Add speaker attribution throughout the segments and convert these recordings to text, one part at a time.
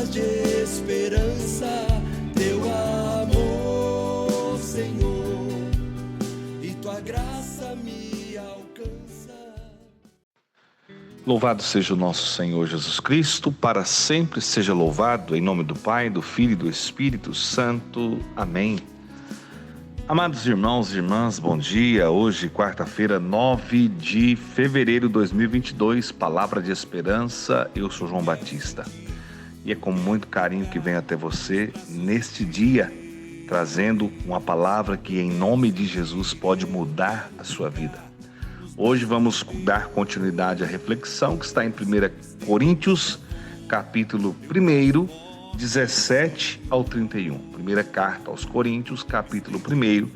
Speaker 1: palavras de esperança, teu amor, Senhor, e tua graça me alcança.
Speaker 2: Louvado seja o nosso Senhor Jesus Cristo, para sempre seja louvado, em nome do Pai, do Filho e do Espírito Santo. Amém. Amados irmãos e irmãs, bom dia. Hoje, quarta-feira, 9 de fevereiro de 2022, Palavra de Esperança. Eu sou João Batista. E é com muito carinho que venho até você neste dia, trazendo uma palavra que, em nome de Jesus, pode mudar a sua vida. Hoje vamos dar continuidade à reflexão que está em 1 Coríntios, capítulo 1, 17 ao 31. Primeira carta aos Coríntios, capítulo 1,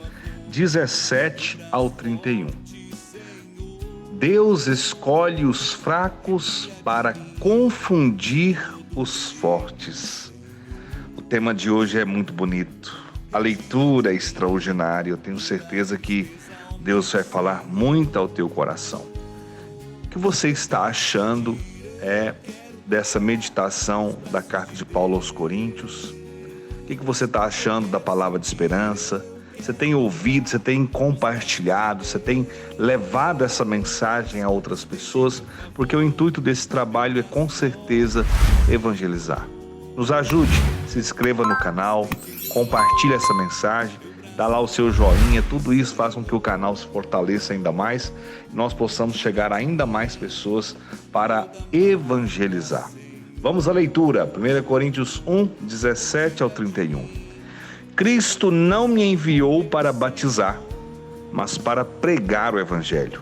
Speaker 2: 17 ao 31. Deus escolhe os fracos para confundir os fortes. O tema de hoje é muito bonito. A leitura é extraordinária. Eu tenho certeza que Deus vai falar muito ao teu coração. O que você está achando dessa meditação da carta de Paulo aos Coríntios? O que você está achando da palavra de esperança? Você tem ouvido, você tem compartilhado, você tem levado essa mensagem a outras pessoas? Porque o intuito desse trabalho é, com certeza, evangelizar. Nos ajude, se inscreva no canal, compartilhe essa mensagem, dá lá o seu joinha, tudo isso faz com que o canal se fortaleça ainda mais e nós possamos chegar a ainda mais pessoas para evangelizar. Vamos à leitura, 1 Coríntios 1, 17 ao 31. Cristo não me enviou para batizar, mas para pregar o evangelho.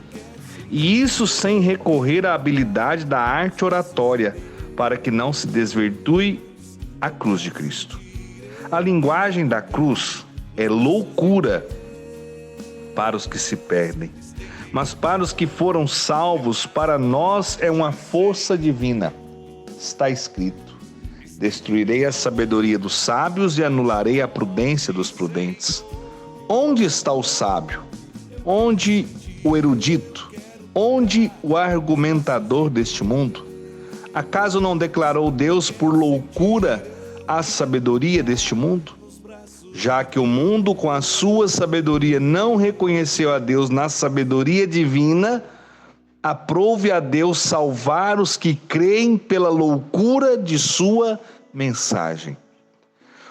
Speaker 2: E isso sem recorrer à habilidade da arte oratória, para que não se desvirtue a cruz de Cristo. A linguagem da cruz é loucura para os que se perdem, mas para os que foram salvos, para nós é uma força divina. Está escrito: destruirei a sabedoria dos sábios e anularei a prudência dos prudentes. Onde está o sábio? Onde o erudito? Onde o argumentador deste mundo? Acaso não declarou Deus por loucura a sabedoria deste mundo? Já que o mundo com a sua sabedoria não reconheceu a Deus na sabedoria divina, aprove a Deus salvar os que creem pela loucura de sua mensagem.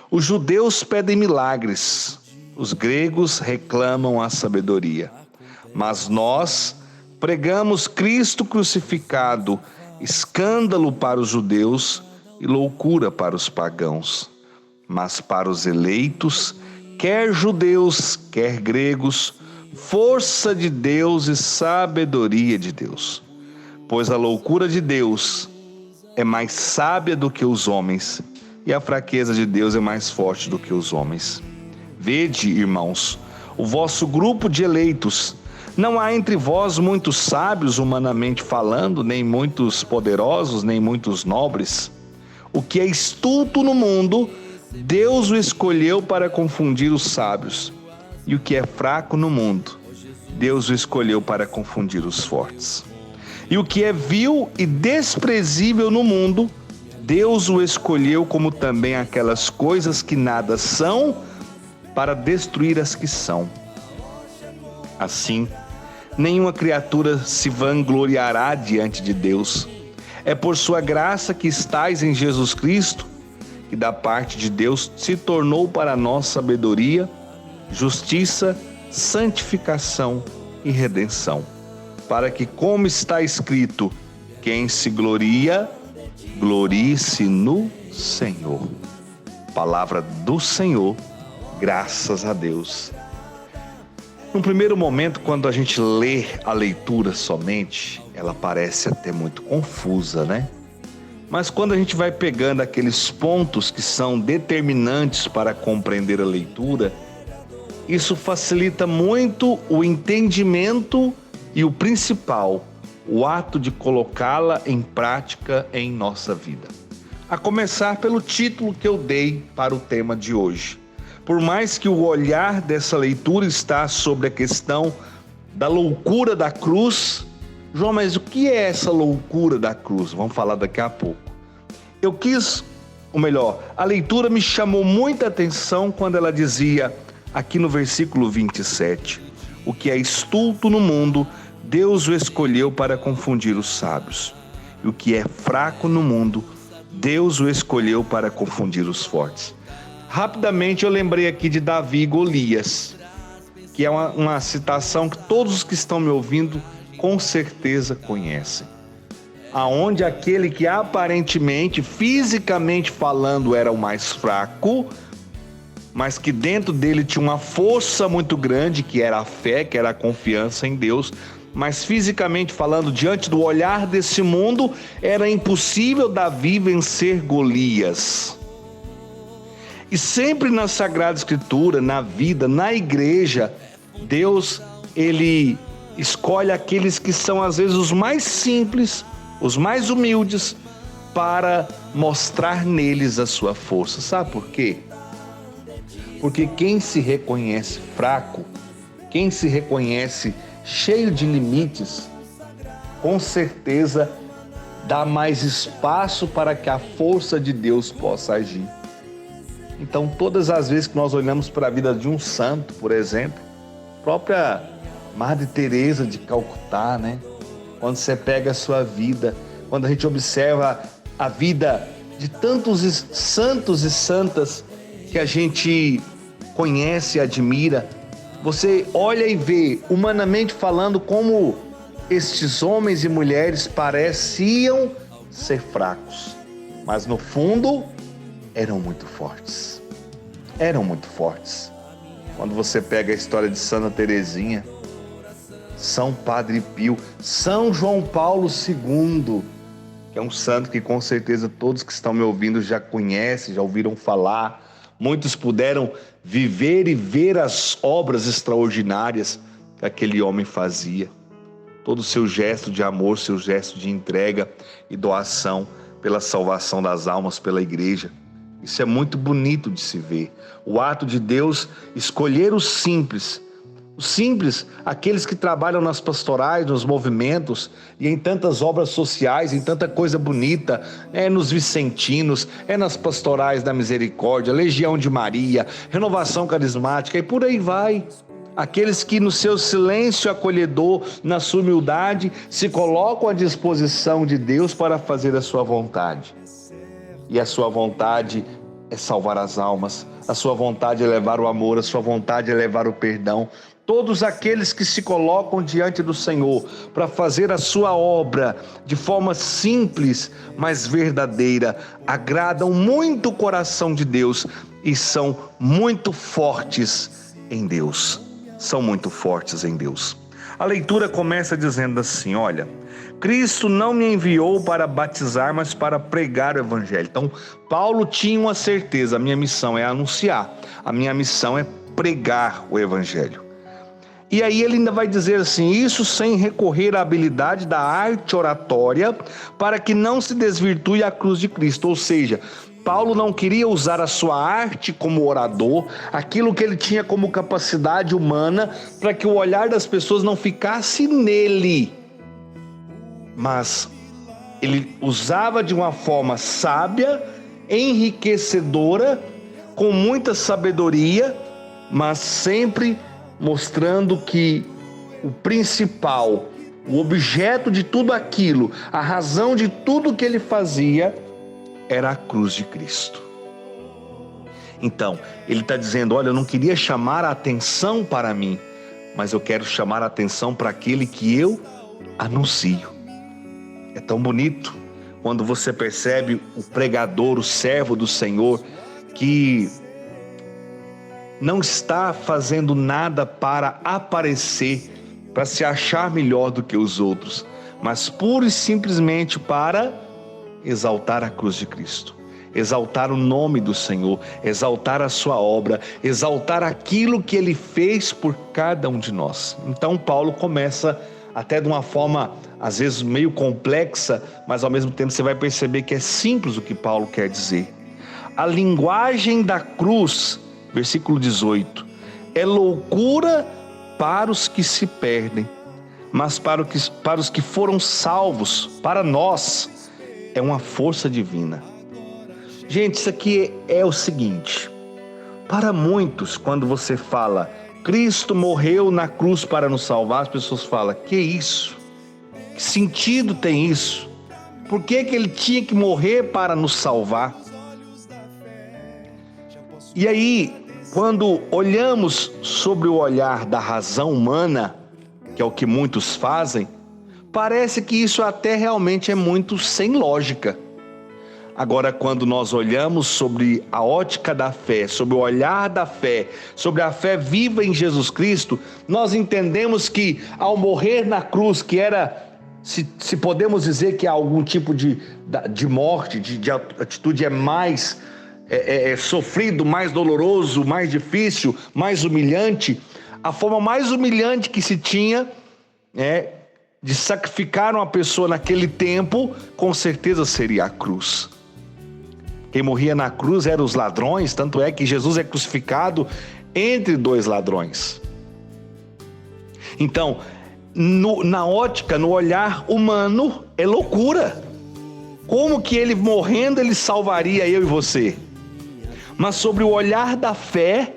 Speaker 2: Os judeus pedem milagres, os gregos reclamam a sabedoria, mas nós pregamos Cristo crucificado, escândalo para os judeus e loucura para os pagãos. Mas para os eleitos, quer judeus, quer gregos, força de Deus e sabedoria de Deus. Pois a loucura de Deus é mais sábia do que os homens, e a fraqueza de Deus é mais forte do que os homens. Vede, irmãos, o vosso grupo de eleitos. Não há entre vós muitos sábios humanamente falando, nem muitos poderosos, nem muitos nobres. O que é estulto no mundo, Deus o escolheu para confundir os sábios, e o que é fraco no mundo, Deus o escolheu para confundir os fortes. E o que é vil e desprezível no mundo, Deus o escolheu como também aquelas coisas que nada são, para destruir as que são. Assim, nenhuma criatura se vangloriará diante de Deus. É por sua graça que estais em Jesus Cristo, que da parte de Deus se tornou para nós sabedoria, justiça, santificação e redenção, para que, como está escrito, quem se gloria, glorie-se no Senhor. Palavra do Senhor, graças a Deus. No primeiro momento, quando a gente lê a leitura somente, ela parece até muito confusa, né? Mas quando a gente vai pegando aqueles pontos que são determinantes para compreender a leitura, isso facilita muito o entendimento e o principal, o ato de colocá-la em prática em nossa vida. A começar pelo título que eu dei para o tema de hoje. Por mais que o olhar dessa leitura está sobre a questão da loucura da cruz, João, mas o que é essa loucura da cruz? Vamos falar daqui a pouco. Eu quis ou melhor, a leitura me chamou muita atenção quando ela dizia, aqui no versículo 27, o que é estulto no mundo, Deus o escolheu para confundir os sábios. E o que é fraco no mundo, Deus o escolheu para confundir os fortes. Rapidamente eu lembrei aqui de Davi e Golias, que é uma citação que todos os que estão me ouvindo com certeza conhecem. Aonde aquele que aparentemente, fisicamente falando, era o mais fraco, mas que dentro dele tinha uma força muito grande, que era a fé, que era a confiança em Deus, mas fisicamente falando, diante do olhar desse mundo, era impossível Davi vencer Golias. E sempre na Sagrada Escritura, na vida, na igreja, Deus, ele escolhe aqueles que são às vezes os mais simples, os mais humildes, para mostrar neles a sua força. Sabe por quê? Porque quem se reconhece fraco, quem se reconhece cheio de limites, com certeza dá mais espaço para que a força de Deus possa agir. Então, todas as vezes que nós olhamos para a vida de um santo, por exemplo, a própria Madre Teresa de Calcutá, né? Quando você pega a sua vida, quando a gente observa a vida de tantos santos e santas que a gente conhece e admira, você olha e vê, humanamente falando, como estes homens e mulheres pareciam ser fracos, mas no fundo eram muito fortes. Eram muito fortes. Quando você pega a história de Santa Teresinha, São Padre Pio, São João Paulo II, que é um santo que com certeza todos que estão me ouvindo já conhecem, já ouviram falar. Muitos puderam viver e ver as obras extraordinárias que aquele homem fazia. Todo o seu gesto de amor, seu gesto de entrega e doação pela salvação das almas, pela igreja. Isso é muito bonito de se ver. O ato de Deus escolher os simples, aqueles que trabalham nas pastorais, nos movimentos e em tantas obras sociais, em tanta coisa bonita, nos vicentinos, nas pastorais da misericórdia, Legião de Maria, Renovação Carismática e por aí vai. Aqueles que no seu silêncio acolhedor, na sua humildade, se colocam à disposição de Deus para fazer a sua vontade. E a sua vontade é salvar as almas, a sua vontade é levar o amor, a sua vontade é levar o perdão. Todos aqueles que se colocam diante do Senhor para fazer a sua obra de forma simples, mas verdadeira, agradam muito o coração de Deus e são muito fortes em Deus. São muito fortes em Deus. A leitura começa dizendo assim, olha, Cristo não me enviou para batizar, mas para pregar o Evangelho. Então, Paulo tinha uma certeza, a minha missão é anunciar, a minha missão é pregar o Evangelho. E aí ele ainda vai dizer assim, isso sem recorrer à habilidade da arte oratória, para que não se desvirtue a cruz de Cristo. Ou seja, Paulo não queria usar a sua arte como orador, aquilo que ele tinha como capacidade humana, para que o olhar das pessoas não ficasse nele. Mas ele usava de uma forma sábia, enriquecedora, com muita sabedoria, mas sempre mostrando que o principal, o objeto de tudo aquilo, a razão de tudo que ele fazia, era a cruz de Cristo. Então, ele está dizendo, olha, eu não queria chamar a atenção para mim, mas eu quero chamar a atenção para aquele que eu anuncio. É tão bonito quando você percebe o pregador, o servo do Senhor, que não está fazendo nada para aparecer, para se achar melhor do que os outros, mas pura e simplesmente para exaltar a cruz de Cristo, exaltar o nome do Senhor, exaltar a sua obra, exaltar aquilo que ele fez por cada um de nós. Então Paulo começa até de uma forma às vezes meio complexa, mas ao mesmo tempo você vai perceber que é simples o que Paulo quer dizer. A linguagem da cruz, versículo 18, é loucura para os que se perdem, mas para os que foram salvos, para nós, é uma força divina. Gente, isso aqui é o seguinte: para muitos, quando você fala Cristo morreu na cruz para nos salvar, as pessoas falam: que isso? Que sentido tem isso? Por que ele tinha que morrer para nos salvar? E aí, quando olhamos sobre o olhar da razão humana, que é o que muitos fazem, parece que isso até realmente é muito sem lógica. Agora, quando nós olhamos sobre a ótica da fé, sobre o olhar da fé, sobre a fé viva em Jesus Cristo, nós entendemos que ao morrer na cruz, que era, se podemos dizer que há algum tipo de morte, de atitude mais sofrido, mais doloroso, mais difícil, mais humilhante, a forma mais humilhante que se tinha de sacrificar uma pessoa naquele tempo, com certeza seria a cruz. Quem morria na cruz eram os ladrões, tanto é que Jesus é crucificado entre dois ladrões. Então, na ótica, no olhar humano, é loucura. Como que ele morrendo, ele salvaria eu e você? Mas sobre o olhar da fé,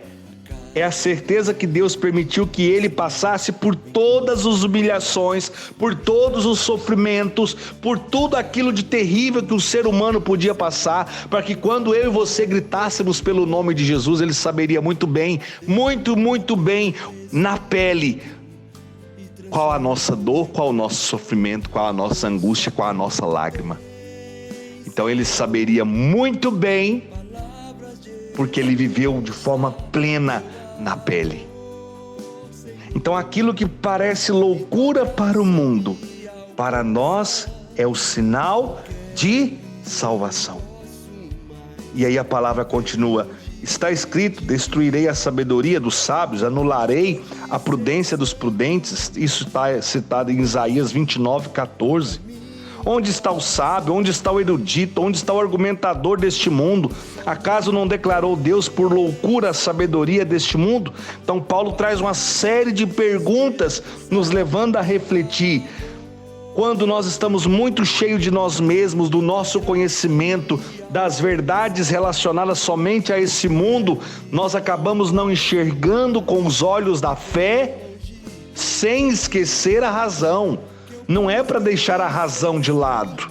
Speaker 2: é a certeza que Deus permitiu que ele passasse por todas as humilhações, por todos os sofrimentos, por tudo aquilo de terrível que o ser humano podia passar, para que quando eu e você gritássemos pelo nome de Jesus, ele saberia muito bem, muito bem, na pele, qual a nossa dor, qual o nosso sofrimento, qual a nossa angústia, qual a nossa lágrima. Então ele saberia muito bem, porque ele viveu de forma plena na pele. Então aquilo que parece loucura para o mundo, para nós é o sinal de salvação. E aí a palavra continua: está escrito, destruirei a sabedoria dos sábios, anularei a prudência dos prudentes. Isso está citado em Isaías 29:14. Onde está o sábio? Onde está o erudito? Onde está o argumentador deste mundo? Acaso não declarou Deus por loucura a sabedoria deste mundo? Então Paulo traz uma série de perguntas, nos levando a refletir. Quando nós estamos muito cheios de nós mesmos, do nosso conhecimento, das verdades relacionadas somente a esse mundo, nós acabamos não enxergando com os olhos da fé, sem esquecer a razão. Não é para deixar a razão de lado.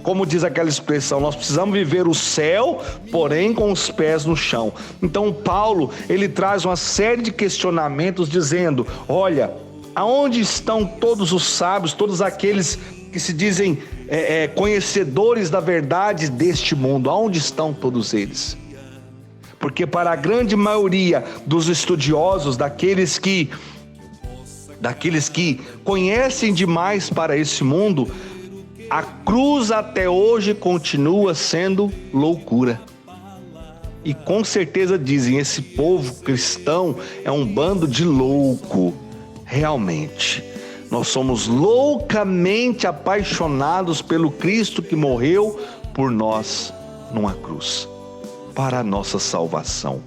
Speaker 2: Como diz aquela expressão, nós precisamos viver o céu, porém com os pés no chão. Então Paulo, ele traz uma série de questionamentos dizendo: olha, aonde estão todos os sábios, todos aqueles que se dizem conhecedores da verdade deste mundo? Aonde estão todos eles? Porque para a grande maioria dos estudiosos, daqueles que conhecem demais para esse mundo, a cruz até hoje continua sendo loucura. E com certeza dizem, esse povo cristão é um bando de louco. Realmente, nós somos loucamente apaixonados pelo Cristo que morreu por nós numa cruz, para a nossa salvação.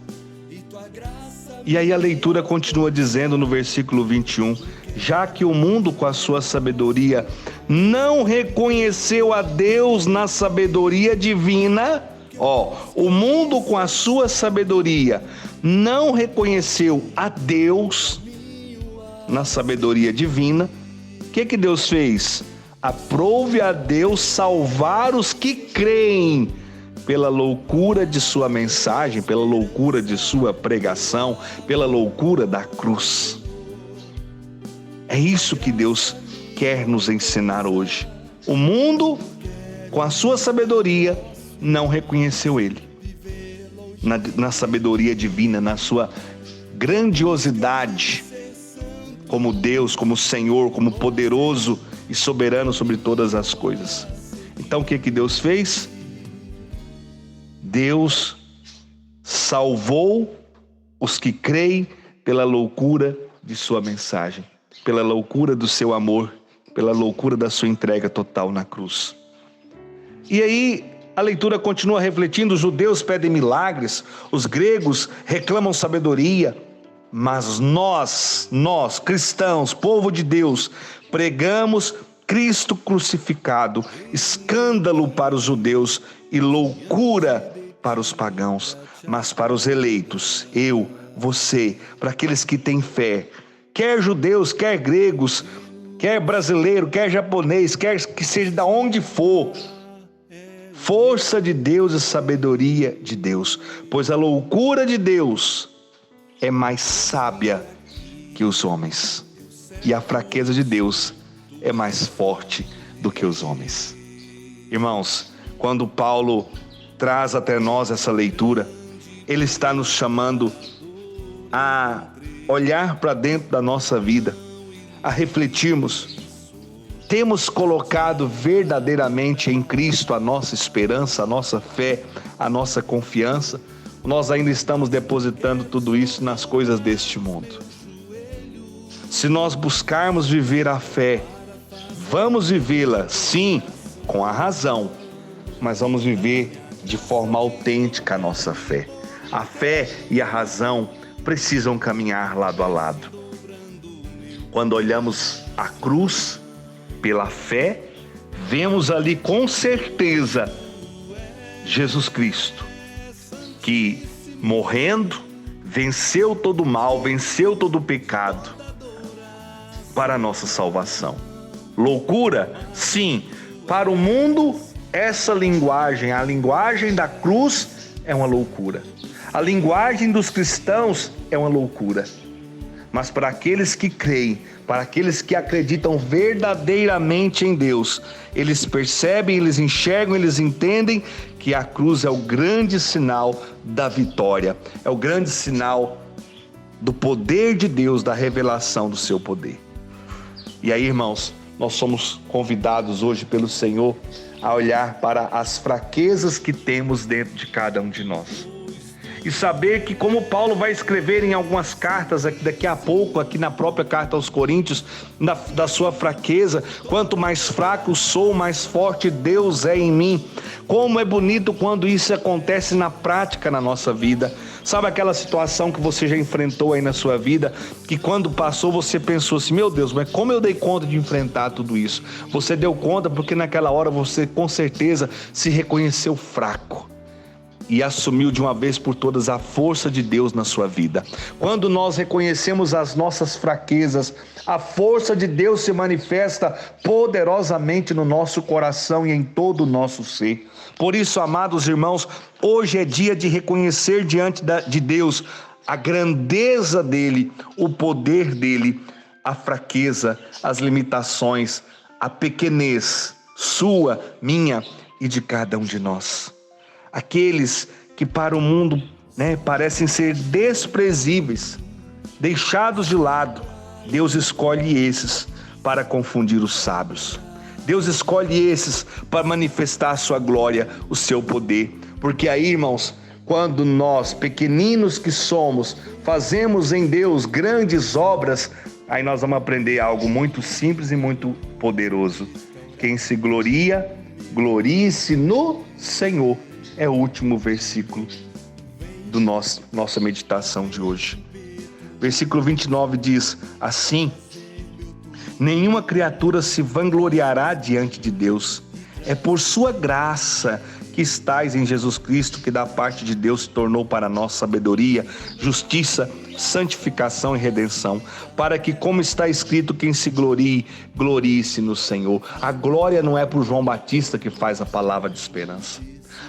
Speaker 2: E aí a leitura continua dizendo no versículo 21, já que o mundo com a sua sabedoria não reconheceu a Deus na sabedoria divina, o mundo com a sua sabedoria não reconheceu a Deus na sabedoria divina, o que Deus fez? Aprove a Deus salvar os que creem, pela loucura de sua mensagem, pela loucura de sua pregação, pela loucura da cruz. É isso que Deus quer nos ensinar hoje. O mundo, com a sua sabedoria, não reconheceu Ele. Na sabedoria divina, na sua grandiosidade, como Deus, como Senhor, como poderoso e soberano sobre todas as coisas. Então o que Deus fez? Deus salvou os que creem pela loucura de sua mensagem, pela loucura do seu amor, pela loucura da sua entrega total na cruz. E aí a leitura continua refletindo: os judeus pedem milagres, os gregos reclamam sabedoria, mas nós cristãos, povo de Deus, pregamos Cristo crucificado, escândalo para os judeus e loucura para os pagãos, mas para os eleitos, eu, você, para aqueles que têm fé, quer judeus, quer gregos, quer brasileiro, quer japonês, quer que seja de onde for, força de Deus e sabedoria de Deus, pois a loucura de Deus é mais sábia que os homens, e a fraqueza de Deus é mais forte do que os homens. Irmãos, quando Paulo traz até nós essa leitura, ele está nos chamando a olhar para dentro da nossa vida, a refletirmos. Temos colocado verdadeiramente em Cristo a nossa esperança, a nossa fé, a nossa confiança? Nós ainda estamos depositando tudo isso nas coisas deste mundo. Se nós buscarmos viver a fé, vamos vivê-la, sim, com a razão, mas vamos viver de forma autêntica a nossa fé. A fé e a razão precisam caminhar lado a lado. Quando olhamos a cruz, pela fé, vemos ali com certeza Jesus Cristo, que morrendo, venceu todo o mal, venceu todo o pecado para a nossa salvação. Loucura? Sim. Para o mundo, essa linguagem, a linguagem da cruz, é uma loucura. A linguagem dos cristãos é uma loucura. Mas para aqueles que creem, para aqueles que acreditam verdadeiramente em Deus, eles percebem, eles enxergam, eles entendem que a cruz é o grande sinal da vitória, é o grande sinal do poder de Deus, da revelação do seu poder. E aí, irmãos, nós somos convidados hoje pelo Senhor a olhar para as fraquezas que temos dentro de cada um de nós. E saber que, como Paulo vai escrever em algumas cartas daqui a pouco, aqui na própria carta aos Coríntios, da sua fraqueza, quanto mais fraco sou, mais forte Deus é em mim. Como é bonito quando isso acontece na prática na nossa vida. Sabe aquela situação que você já enfrentou aí na sua vida, que quando passou você pensou assim, meu Deus, mas como eu dei conta de enfrentar tudo isso? Você deu conta porque naquela hora você com certeza se reconheceu fraco e assumiu de uma vez por todas a força de Deus na sua vida. Quando nós reconhecemos as nossas fraquezas, a força de Deus se manifesta poderosamente no nosso coração e em todo o nosso ser. Por isso, amados irmãos, hoje é dia de reconhecer diante de Deus a grandeza dele, o poder dele, a fraqueza, as limitações, a pequenez sua, minha e de cada um de nós. Aqueles que para o mundo, parecem ser desprezíveis, deixados de lado, Deus escolhe esses para confundir os sábios. Deus escolhe esses para manifestar a sua glória, o seu poder. Porque aí, irmãos, quando nós, pequeninos que somos, fazemos em Deus grandes obras, aí nós vamos aprender algo muito simples e muito poderoso. Quem se gloria, glorie-se no Senhor. É o último versículo do nossa meditação de hoje. Versículo 29 diz assim: nenhuma criatura se vangloriará diante de Deus. É por sua graça que estais em Jesus Cristo, que da parte de Deus se tornou para nós sabedoria, justiça, santificação e redenção, para que, como está escrito, quem se glorie, glorie-se no Senhor. A glória não é para o João Batista que faz a palavra de esperança.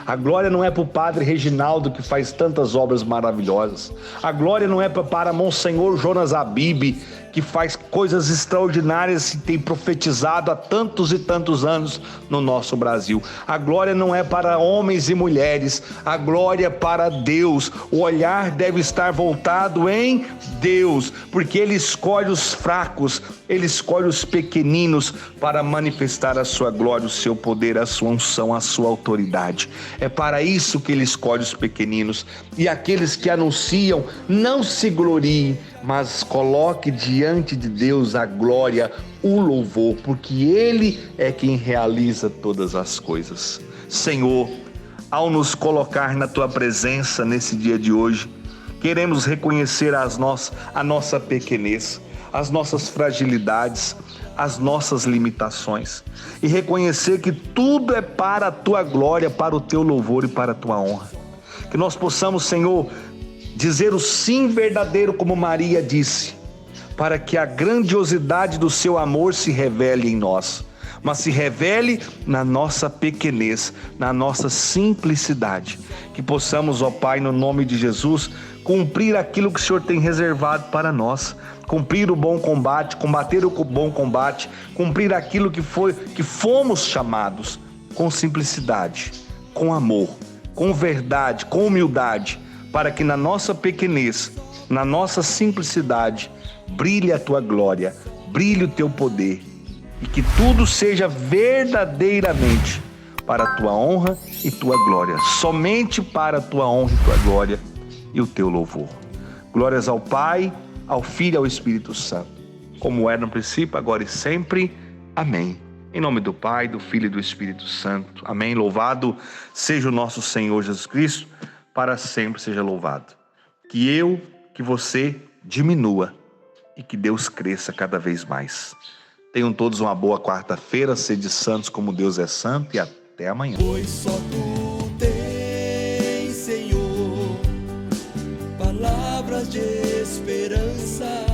Speaker 2: A glória não é para o padre Reginaldo que faz tantas obras maravilhosas. A glória não é para Monsenhor Jonas Abib, que faz coisas extraordinárias e tem profetizado há tantos e tantos anos no nosso Brasil. A glória não é para homens e mulheres, a glória é para Deus. O olhar deve estar voltado em Deus, porque Ele escolhe os fracos, Ele escolhe os pequeninos para manifestar a sua glória, o seu poder, a sua unção, a sua autoridade. É para isso que Ele escolhe os pequeninos. E aqueles que anunciam, não se gloriem, mas coloque diante de Deus a glória, o louvor, porque Ele é quem realiza todas as coisas. Senhor, ao nos colocar na Tua presença nesse dia de hoje, queremos reconhecer a nossa pequenez, as nossas fragilidades, as nossas limitações e reconhecer que tudo é para a Tua glória, para o Teu louvor e para a Tua honra. Que nós possamos, Senhor, dizer o sim verdadeiro como Maria disse, para que a grandiosidade do seu amor se revele em nós, mas se revele na nossa pequenez, na nossa simplicidade. Que possamos, ó Pai, no nome de Jesus, cumprir aquilo que o Senhor tem reservado para nós, cumprir o bom combate, combater o bom combate, cumprir aquilo que fomos chamados, com simplicidade, com amor, com verdade, com humildade, para que na nossa pequenez, na nossa simplicidade, brilhe a tua glória, brilhe o teu poder, e que tudo seja verdadeiramente para a tua honra e tua glória, somente para a tua honra e tua glória e o teu louvor. Glórias ao Pai, ao Filho e ao Espírito Santo, como era no princípio, agora e sempre. Amém. Em nome do Pai, do Filho e do Espírito Santo. Amém. Louvado seja o nosso Senhor Jesus Cristo, para sempre seja louvado. Que você diminua e que Deus cresça cada vez mais. Tenham todos uma boa quarta-feira, sede santos como Deus é santo, e até amanhã.
Speaker 1: Pois só tu tens, Senhor, palavras de esperança.